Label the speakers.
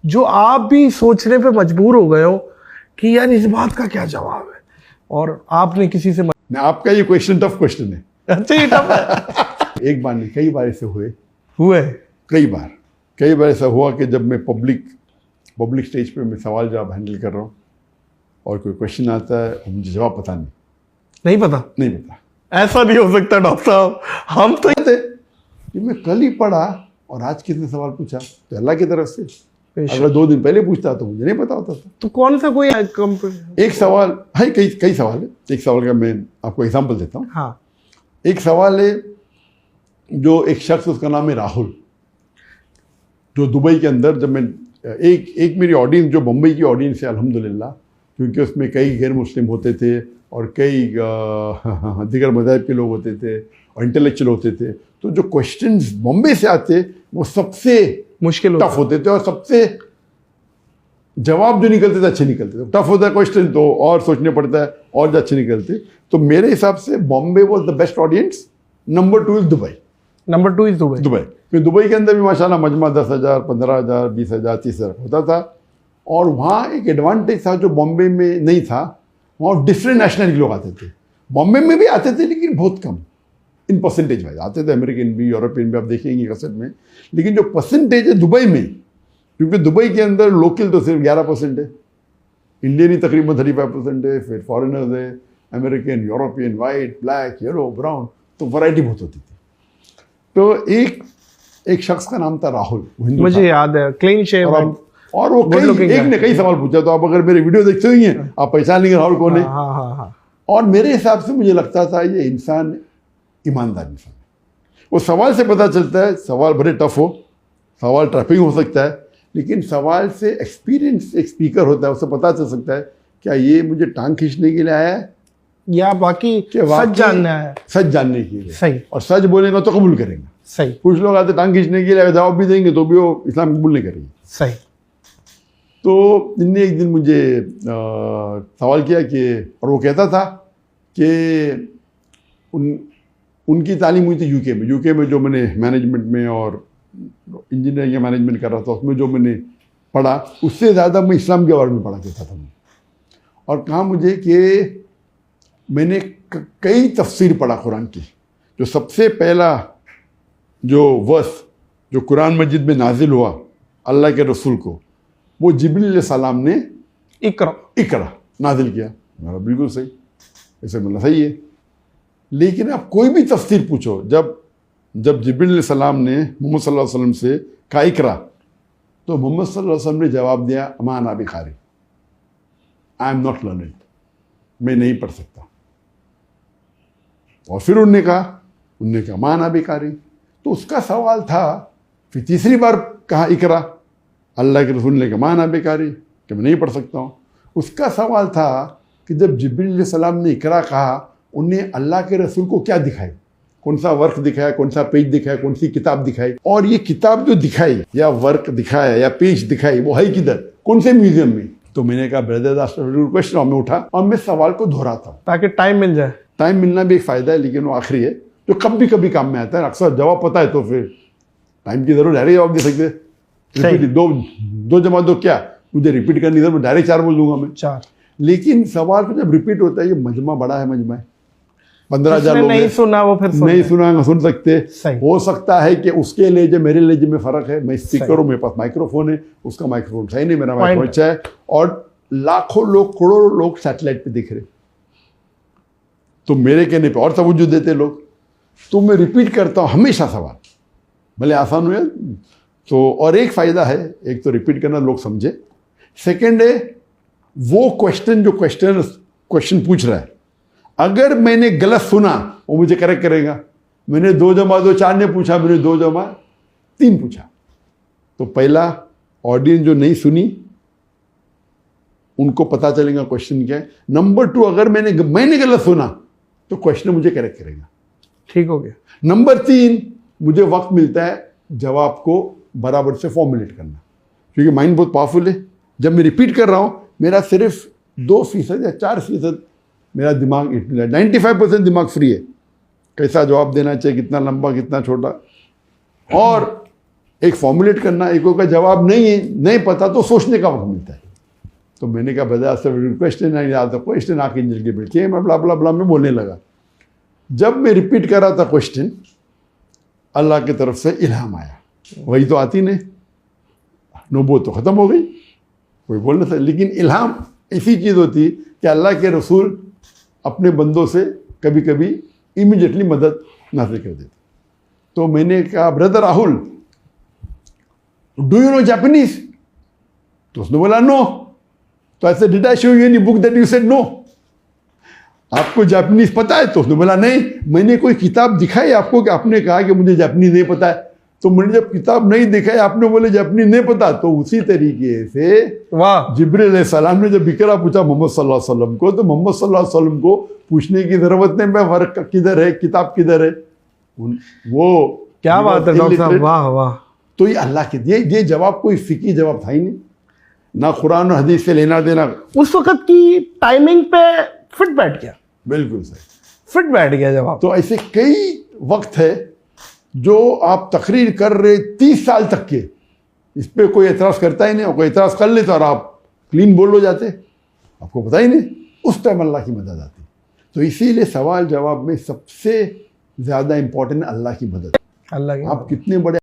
Speaker 1: जो आप भी सोचने पे मजबूर हो गए हो कि यार इस बात का क्या जवाब है, और आपने किसी से
Speaker 2: आपका ये क्वेश्चन टफ क्वेश्चन है।
Speaker 1: अच्छा, ये टफ है।
Speaker 2: एक बार नहीं, कई बार ऐसे हुए
Speaker 1: कई
Speaker 2: बार ऐसा हुआ कि जब मैं पब्लिक स्टेज पे मैं सवाल जवाब हैंडल कर रहा हूँ और कोई क्वेश्चन आता है और मुझे जवाब पता नहीं पता।
Speaker 1: ऐसा नहीं हो सकता डॉक्टर साहब, हम तो
Speaker 2: कि मैं कल ही पढ़ा और आज किसने सवाल पूछा, तो अल्लाह की तरफ से। अगर 2 दिन पहले पूछता तो मुझे नहीं पता होता था।
Speaker 1: तो कौन सा कोई
Speaker 2: एक सवाल है, कई सवाल है। एक सवाल का मैं आपको एग्जांपल देता हूँ।
Speaker 1: हाँ,
Speaker 2: एक सवाल है, जो एक शख्स, उसका नाम है राहुल, जो दुबई के अंदर, जब मैं एक मेरी ऑडियंस जो मुंबई की ऑडियंस है अल्हम्दुलिल्लाह, क्योंकि उसमें कई गैर मुस्लिम होते थे और कई दीगर मज़ाहिब के लोग होते थे और इंटेलेक्चुअल होते थे, तो जो क्वेश्चंस बॉम्बे से आते वो सबसे
Speaker 1: मुश्किल
Speaker 2: टफ होते थे और सबसे जवाब जो निकलते थे अच्छे निकलते थे। टफ होता है क्वेश्चन तो और सोचने पड़ता है और जो अच्छे निकलते। तो मेरे हिसाब से Bombay was the best audience. Number 2 is Dubai. क्योंकि दुबई के अंदर भी माशाल्लाह मजमा 10,000, 15,000, 20,000, 30,000 होता था। और वहाँ एक एडवांटेज था जो बॉम्बे में नहीं था, वहाँ डिफरेंट नेशनल के लोग आते थे। बॉम्बे में भी आते थे लेकिन बहुत कम, इन परसेंटेज वाइज आते थे। अमेरिकन भी, यूरोपियन भी, आप देखेंगे कसर में। लेकिन जो परसेंटेज है दुबई में, क्योंकि दुबई के अंदर लोकल तो सिर्फ 11% है, इंडियन ही तकरीबन 35% है, फिर फॉरेनर्स है, American, European, white, black, yellow, brown, तो वैरायटी बहुत होती थी। तो एक शख्स का नाम था राहुल,
Speaker 1: मुझे याद है, क्लीन शेव,
Speaker 2: और वो कई सवाल पूछा। तो आप अगर मेरे वीडियो देखते होंगे आप पहचान लेंगे राहुल कौन है। और मेरे हिसाब से मुझे लगता था ये इंसान ईमानदार इंसान है। वो सवाल से पता चलता है, सवाल बड़े टफ हो, सवाल ट्रैपिंग हो सकता है, लेकिन सवाल से एक्सपीरियंस एक स्पीकर होता है, उससे पता चल सकता है क्या ये मुझे टांग खींचने के लिए आया है
Speaker 1: या बाकी सच जानना है,
Speaker 2: सच जानने के लिए।
Speaker 1: सही,
Speaker 2: और सच बोलेगा तो कबूल करेंगे।
Speaker 1: सही।
Speaker 2: कुछ लोग आते टांग खींचने के लिए, जवाब भी देंगे तो भी वो इस्लाम कबूल नहीं करेंगे।
Speaker 1: सही।
Speaker 2: तो इनने एक दिन मुझे सवाल किया कि, और वो कहता था कि उनकी तालीम हुई थी यूके में जो मैंने मैनेजमेंट में और इंजीनियरिंग या मैनेजमेंट कर रहा था, उसमें जो मैंने पढ़ा उससे ज़्यादा मैं इस्लाम के बारे में पढ़ा करता था। और कहा मुझे कि मैंने कई तफसीर पढ़ा कुरान की। जो सबसे पहला जो वर्स जो कुरान मजिद में नाजिल हुआ अल्लाह के रसूल को, वो जिब्रील अलैहिस्सलाम ने इकरा नाजिल किया। मेरा बिल्कुल सही, ऐसे मतलब सही है। लेकिन आप कोई भी तफसीर पूछो, जब जिब्रील अलैहिस्सलाम ने मोहम्मद सल्लल्लाहु अलैहि वसल्लम से कहा इकरा, तो मोहम्मद सल्लल्लाहु अलैहि वसल्लम ने जवाब दिया अमा अना बिकारी, आई एम नॉट लर्निंग, मैं नहीं पढ़ सकता। और फिर उन्होंने कहा अमा अना बिकारी। तो उसका सवाल था, फिर तीसरी बार कहा इकरा, अल्लाह के रसूल ने कहा अमा अना बिकारी, कि मैं नहीं पढ़ सकता हूँ। उसका सवाल था कि जब जिब्रील अलैहिस्सलाम ने इकरा कहा, उन्हें अल्लाह के रसूल को क्या दिखाई, कौन सा वर्क दिखाया, कौन सा पेज दिखाया, कौन सी किताब दिखाई। और ये किताब जो दिखाई या वर्क दिखाया या पेज दिखाई वो है किधर, कौन से म्यूजियम में। तो मैंने कहा ब्रदर क्वेश्चन, मैं उठा और मैं सवाल को दोहराता हूँ ताकि टाइम मिल जाए। टाइम मिलना भी एक फ़ायदा है, लेकिन वो आखिरी है जो कभी कभी काम में आता है। अक्सर जवाब पता है तो फिर टाइम की ज़रूरत, डायरेक्ट जवाब दे सकते। रिपीट दो जमा दो, क्या मुझे रिपीट करनी जरूरत, डायरेक्ट 4 बोल दूंगा मैं 4। लेकिन सवाल को जब रिपीट होता है, ये मजमा बड़ा है, मजमा है 15,000 लोग नहीं सुना, वो फिर नहीं सुन सकते। हो सकता है कि उसके लहजे मेरे लहजे में फ़र्क है। मैं स्पीकर हूँ, मेरे पास माइक्रोफोन है, उसका माइक्रोफोन सही नहीं, मेरा माइक्रोफोन अच्छा है। और लाखों लोग, करोड़ों लोग सैटेलाइट पे दिख रहे, तो मेरे कहने पे और तवज्जो देते लोग। तो मैं रिपीट करता हूँ हमेशा सवाल, भले आसान हुए तो। और एक फ़ायदा है, एक तो रिपीट करना लोग समझे, सेकेंड है वो क्वेश्चन जो क्वेश्चन पूछ रहा है, अगर मैंने गलत सुना वो मुझे करेक्ट करेगा। मैंने 2 जमा 2 4 ने पूछा, मैंने 2 जमा 3 पूछा, तो पहला ऑडियंस जो नहीं सुनी उनको पता चलेगा क्वेश्चन क्या है। नंबर 2, अगर मैंने गलत सुना तो क्वेश्चन मुझे करेक्ट करेगा, ठीक हो गया। नंबर 3, मुझे वक्त मिलता है जवाब को बराबर से फॉर्मुलेट करना, क्योंकि माइंड बहुत पावरफुल है। जब मैं रिपीट कर रहा हूँ, मेरा सिर्फ 2% या 4% मेरा दिमाग 95% दिमाग फ्री है, कैसा जवाब देना चाहिए, कितना लंबा कितना छोटा। और एक फॉर्मुलेट करना, एक का जवाब नहीं पता तो सोचने का वक्त मिलता है। तो मैंने कहा बजा से क्वेश्चन नहीं आता, क्वेश्चन आके इंजल के बैठे, मैं ब्ला ब्ला ब्ला में बोलने लगा। जब मैं रिपीट कर रहा था क्वेश्चन, अल्लाह की तरफ से इल्हाम आया, वही तो आती नहीं, नबूवत तो ख़त्म हो गई, कोई बोल नहीं सकता। लेकिन इल्हाम ऐसी चीज़ होती कि अल्लाह के रसूल अपने बंदों से कभी कभी इमीडिएटली मदद नाजिल कर देते। तो मैंने कहा brother Rahul, do you know Japanese? तो उसने बोला नो। तो ऐसे did I show you any book that you said no? आपको जापानीज पता है? तो उसने बोला नहीं। मैंने कोई किताब दिखाई आपको कि आपने कहा कि मुझे जापानीज नहीं पता है? तो मैंने जब किताब नहीं दिखाई, आपने बोले जापानीज नहीं पता, तो उसी तरीके से
Speaker 1: वाह,
Speaker 2: जिब्रील अलैहिस्सलाम ने जब इकरा पूछा मोहम्मद सल्लल्लाहु अलैहि वसल्लम को, तो मोहम्मद सल्लल्लाहु अलैहि वसल्लम को पूछने की जरूरत नहीं, मैं वर्क किधर है, किताब किधर है। वो
Speaker 1: क्या बात है डॉक्टर साहब, वाह वाह।
Speaker 2: तो ये अल्लाह के ये जवाब कोई फिकी जवाब था ही नहीं, ना कुरान और हदीस से लेना देना।
Speaker 1: उस वक्त की टाइमिंग पे फिट बैठ गया,
Speaker 2: बिल्कुल सही,
Speaker 1: फिट बैठ गया जवाब।
Speaker 2: तो ऐसे कई वक्त है जो आप तकरीर कर रहे 30 साल तक के, इस पर कोई एतराज़ करता ही नहीं, और कोई एतराज़ कर ले तो और आप क्लीन बोल हो जाते, आपको पता ही नहीं, उस टाइम अल्लाह की मदद आती। तो इसीलिए सवाल जवाब में सबसे ज़्यादा इंपॉर्टेंट अल्लाह की मदद।
Speaker 1: अल्लाह की
Speaker 2: आप कितने बड़े